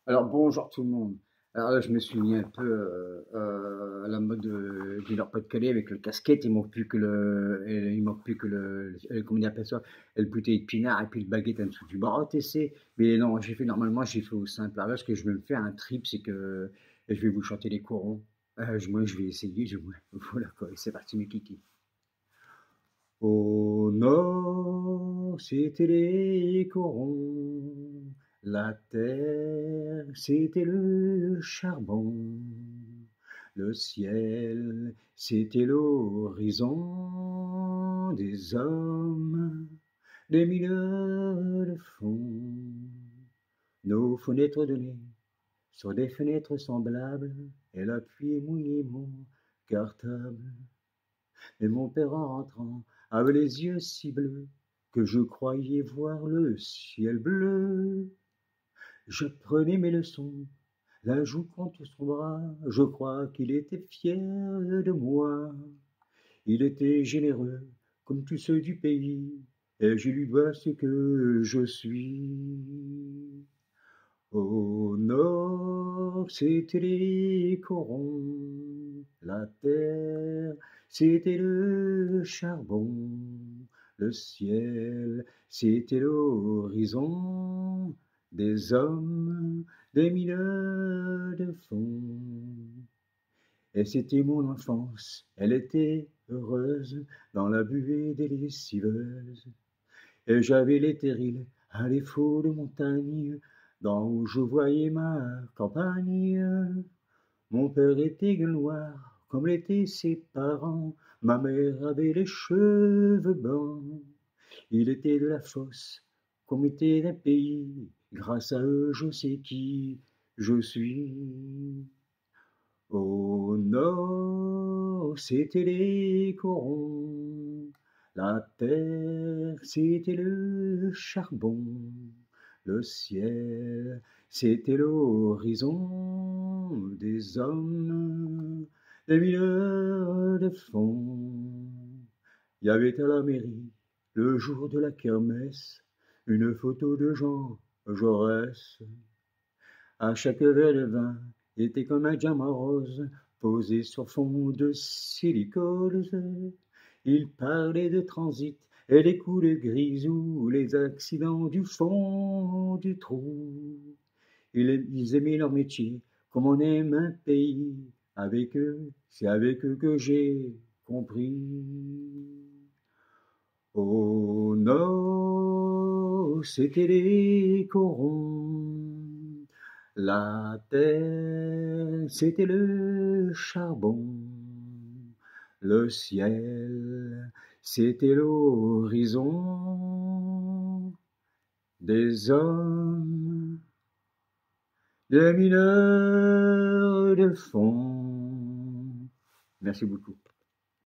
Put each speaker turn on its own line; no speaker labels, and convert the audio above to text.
Alors bonjour tout le monde. Alors là, je me suis mis un peu à la mode du Nord-Pas-de-Calais avec le casquette. Il manque plus que comment on appelle ça, le bouteille de pinard et puis le baguette en dessous du bras, TC. Mais non, j'ai fait au simple. Alors là, ce que je vais me faire un trip, c'est que je vais vous chanter les corons. Moi, je vais essayer. Voilà quoi. C'est parti, mes kikis. Au nord, c'était les corons. La terre, c'était le charbon. Le ciel, c'était l'horizon des hommes, des mineurs de fond. Nos fenêtres de nez sur des fenêtres semblables, et la pluie mouillait mon cartable. Et mon père en rentrant avait les yeux si bleus que je croyais voir le ciel bleu. Je prenais mes leçons, la joue contre son bras, je crois qu'il était fier de moi. Il était généreux, comme tous ceux du pays, et je lui dois ce que je suis. Au nord, c'était les corons, la terre, c'était le charbon, le ciel, c'était l'horizon des hommes, des mineurs de fond. Et c'était mon enfance, elle était heureuse dans la buée des lessiveuses. Et j'avais les terrils à les faux de montagne, d'en où je voyais ma campagne. Mon père était noir, comme l'étaient ses parents. Ma mère avait les cheveux blancs. Il était de la fosse, comme était d'un pays. Grâce à eux, je sais qui je suis. Au nord, c'était les corons. La terre, c'était le charbon. Le ciel, c'était l'horizon des hommes, des mineurs de fond. Il y avait à la mairie, le jour de la kermesse, une photo de Jean Jaurès. À chaque verre de vin était comme un diamant rose posé sur fond de silicose. Il parlait de transit et des coups de grisou, les accidents du fond du trou. Ils aimaient leur métier comme on aime un pays. Avec eux, c'est avec eux que j'ai compris. Au nord, c'était les corons. La terre, c'était le charbon. Le ciel, c'était l'horizon des hommes, des mineurs de fond. Merci beaucoup.